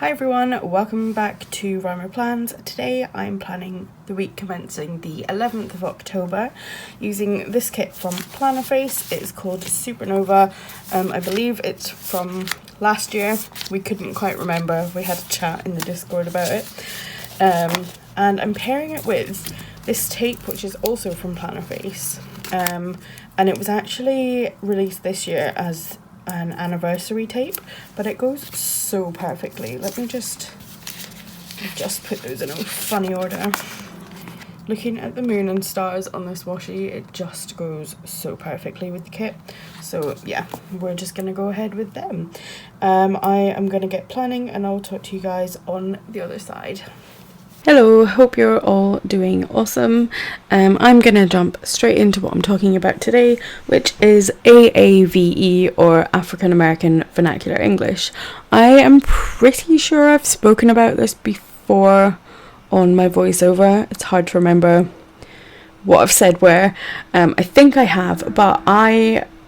Hi everyone, welcome back to Rymerplans. Today I'm planning the week commencing the 11th of October using this kit from Plannerface. It's called Supernova. I believe it's from last year. We couldn't quite remember. We had a chat in the Discord about it. And I'm pairing it with this tape, which is also from Plannerface. And it was actually released this year as an anniversary tape, but it goes so perfectly. Let me just put those in a funny order. Looking at the moon and stars on this washi, it just goes so perfectly with the kit. So yeah, we're just gonna go ahead with them. I am gonna get planning and I'll talk to you guys on the other side. Hello, hope you're all doing awesome. I'm going to jump straight into what I'm talking about today, which is AAVE, or African American Vernacular English. I am pretty sure I've spoken about this before on my voiceover. It's hard to remember what I've said where. I think I have, but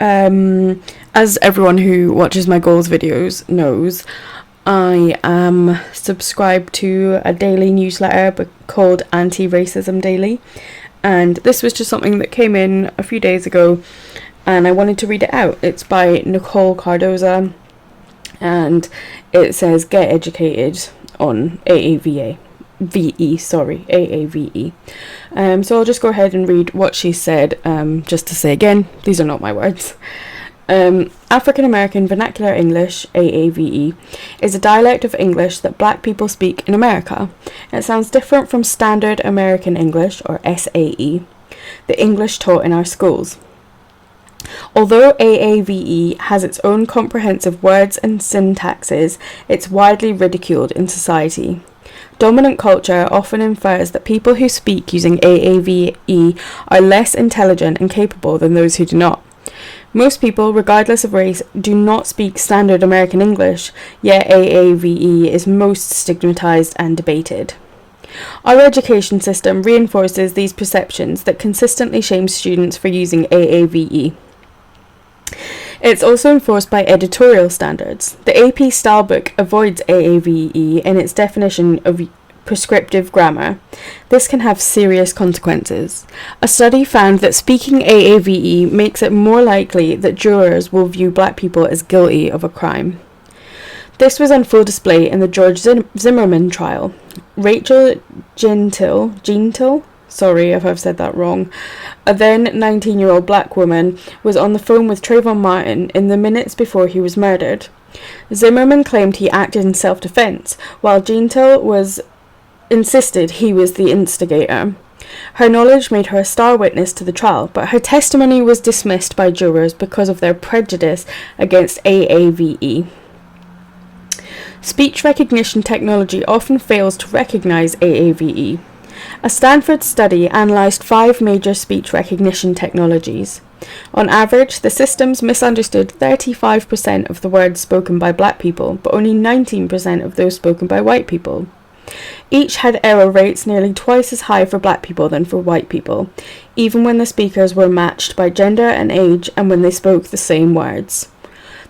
as everyone who watches my goals videos knows, I am subscribed to a daily newsletter called Anti-Racism Daily, and this was just something that came in a few days ago and I wanted to read it out. It's by Nicole Cardoza and it says get educated on AAVE. So I'll just go ahead and read what she said, just to say again, these are not my words. African American Vernacular English, AAVE, is a dialect of English that black people speak in America. It sounds different from Standard American English, or SAE, the English taught in our schools. Although AAVE has its own comprehensive words and syntaxes, it's widely ridiculed in society. Dominant culture often infers that people who speak using AAVE are less intelligent and capable than those who do not. Most people, regardless of race, do not speak Standard American English, yet AAVE is most stigmatized and debated. Our education system reinforces these perceptions that consistently shames students for using AAVE. It's also enforced by editorial standards. The AP style book avoids AAVE in its definition of prescriptive grammar. This can have serious consequences. A study found that speaking AAVE makes it more likely that jurors will view black people as guilty of a crime. This was on full display in the George Zimmerman trial. Rachel Gentile, sorry if I've said that wrong, a then 19-year-old black woman, was on the phone with Trayvon Martin in the minutes before he was murdered. Zimmerman claimed he acted in self-defense, while Gentile insisted he was the instigator. Her knowledge made her a star witness to the trial, but her testimony was dismissed by jurors because of their prejudice against AAVE. Speech recognition technology often fails to recognize AAVE. A Stanford study analyzed 5 major speech recognition technologies. On average, the systems misunderstood 35% of the words spoken by black people, but only 19% of those spoken by white people. Each had error rates nearly twice as high for black people than for white people, even when the speakers were matched by gender and age and when they spoke the same words.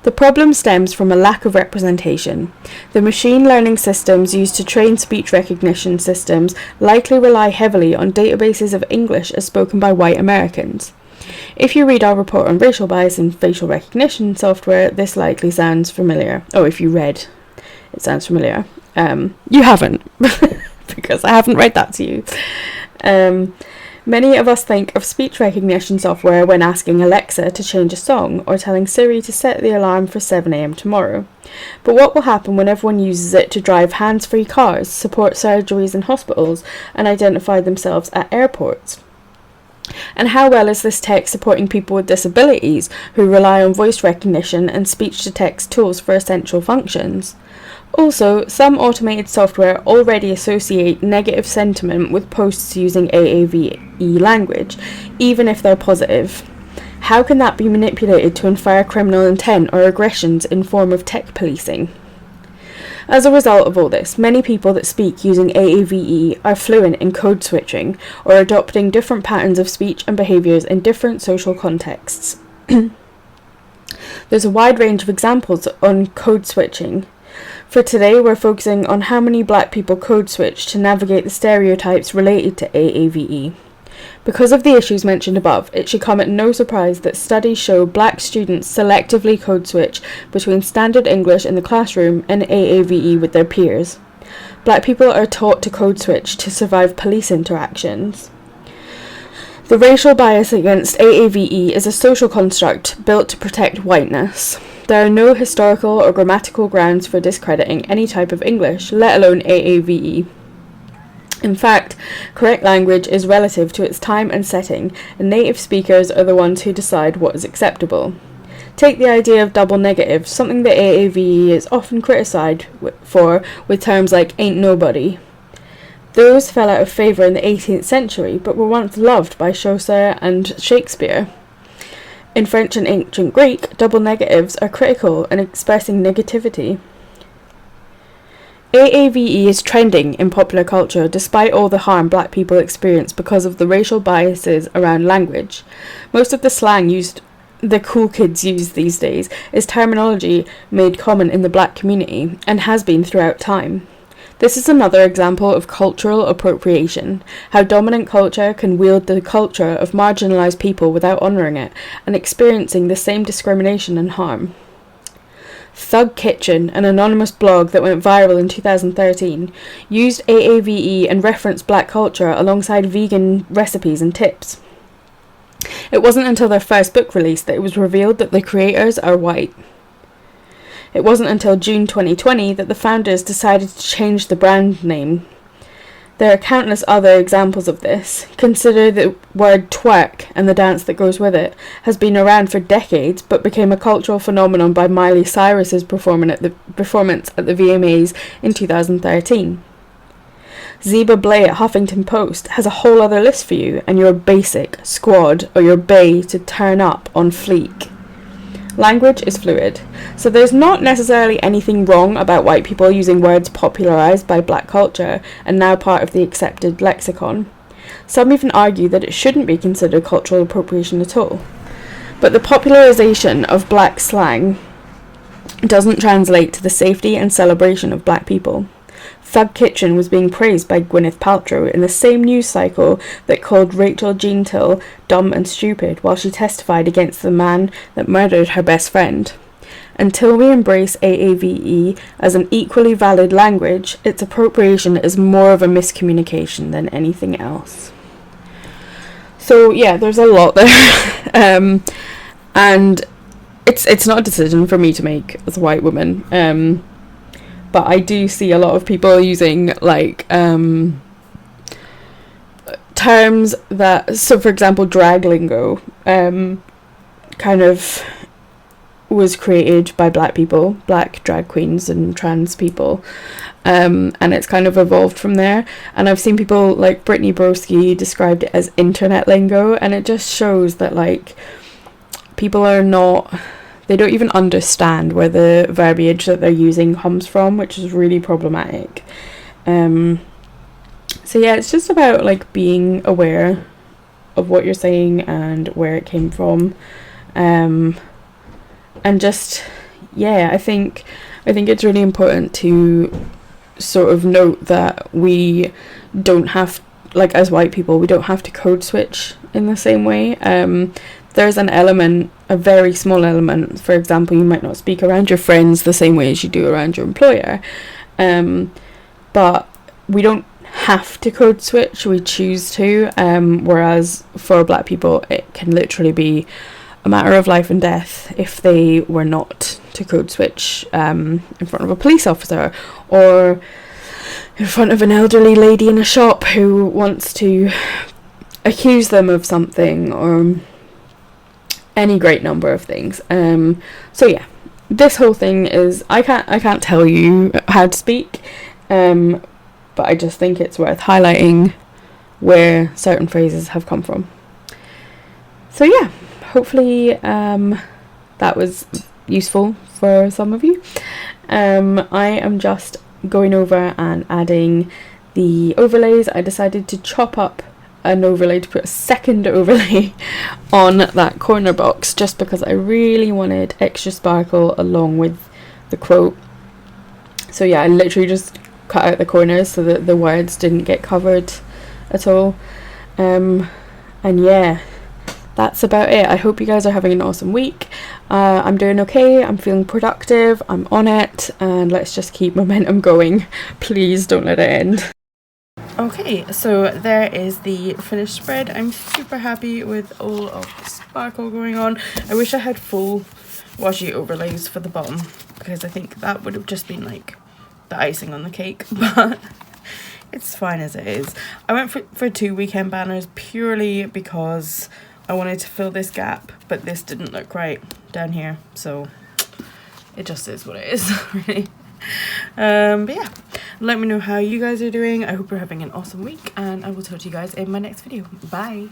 The problem stems from a lack of representation. The machine learning systems used to train speech recognition systems likely rely heavily on databases of English as spoken by white Americans. If you read our report on racial bias in facial recognition software, this likely sounds familiar. Oh, if you read, it sounds familiar. You haven't, because I haven't read that to you. Many of us think of speech recognition software when asking Alexa to change a song or telling Siri to set the alarm for 7 a.m. tomorrow. But what will happen when everyone uses it to drive hands-free cars, support surgeries in hospitals, and identify themselves at airports? And how well is this tech supporting people with disabilities who rely on voice recognition and speech-to-text tools for essential functions? Also, some automated software already associate negative sentiment with posts using AAVE language, even if they're positive. How can that be manipulated to infer criminal intent or aggressions in form of tech policing? As a result of all this, many people that speak using AAVE are fluent in code switching or adopting different patterns of speech and behaviours in different social contexts. There's a wide range of examples on code switching. For today, we're focusing on how many black people code switch to navigate the stereotypes related to AAVE. Because of the issues mentioned above, it should come at no surprise that studies show black students selectively code switch between standard English in the classroom and AAVE with their peers. Black people are taught to code switch to survive police interactions. The racial bias against AAVE is a social construct built to protect whiteness. There are no historical or grammatical grounds for discrediting any type of English, let alone AAVE. In fact, correct language is relative to its time and setting, and native speakers are the ones who decide what is acceptable. Take the idea of double negatives, something that AAVE is often criticised for with terms like ain't nobody. Those fell out of favour in the 18th century, but were once loved by Chaucer and Shakespeare. In French and ancient Greek, double negatives are critical and expressing negativity. AAVE is trending in popular culture despite all the harm black people experience because of the racial biases around language. Most of the slang the cool kids use these days is terminology made common in the black community and has been throughout time. This is another example of cultural appropriation, how dominant culture can wield the culture of marginalised people without honouring it and experiencing the same discrimination and harm. Thug Kitchen, an anonymous blog that went viral in 2013, used AAVE and referenced black culture alongside vegan recipes and tips. It wasn't until their first book release that it was revealed that the creators are white. It wasn't until June 2020 that the founders decided to change the brand name. There are countless other examples of this. Consider the word twerk and the dance that goes with it has been around for decades but became a cultural phenomenon by Miley Cyrus's performance at the VMAs in 2013. Zeba Blay at Huffington Post has a whole other list for you and your basic, squad or your bay to turn up on fleek. Language is fluid, so there's not necessarily anything wrong about white people using words popularised by black culture and now part of the accepted lexicon. Some even argue that it shouldn't be considered cultural appropriation at all. But the popularisation of black slang doesn't translate to the safety and celebration of black people. Thug Kitchen was being praised by Gwyneth Paltrow in the same news cycle that called Rachel Jeantill dumb and stupid while she testified against the man that murdered her best friend. Until we embrace AAVE as an equally valid language, its appropriation is more of a miscommunication than anything else. So yeah, there's a lot there. And it's not a decision for me to make as a white woman. But I do see a lot of people using terms that, so for example, drag lingo kind of was created by black people, black drag queens and trans people, and it's kind of evolved from there. And I've seen people like Brittany Broski described it as internet lingo, and it just shows that people are not... They don't even understand where the verbiage that they're using comes from, which is really problematic. So yeah, it's just about being aware of what you're saying and where it came from. And just, yeah, I think it's really important to sort of note that we don't have, as white people, we don't have to code switch in the same way. There's an element, a very small element, for example, you might not speak around your friends the same way as you do around your employer, but we don't have to code switch, we choose to, whereas for black people it can literally be a matter of life and death if they were not to code switch in front of a police officer or in front of an elderly lady in a shop who wants to accuse them of something, or any great number of things. So yeah, this whole thing is, I can't tell you how to speak, but I just think it's worth highlighting where certain phrases have come from. So yeah, hopefully that was useful for some of you. I am just going over and adding the overlays. I decided to chop up an overlay to put a second overlay on that corner box just because I really wanted extra sparkle along with the quote. So yeah, I literally just cut out the corners so that the words didn't get covered at all. And yeah, that's about it. I hope you guys are having an awesome week. I'm doing okay, I'm feeling productive, I'm on it, and let's just keep momentum going. Please don't let it end. Okay, so there is the finished spread. I'm super happy with all of the sparkle going on. I wish I had full washi overlays for the bottom, because I think that would have just been like the icing on the cake, but it's fine as it is. I went for 2 weekend banners purely because I wanted to fill this gap, but this didn't look right down here, so it just is what it is, really. But yeah, let me know how you guys are doing. I hope you're having an awesome week, and I will talk to you guys in my next video. Bye.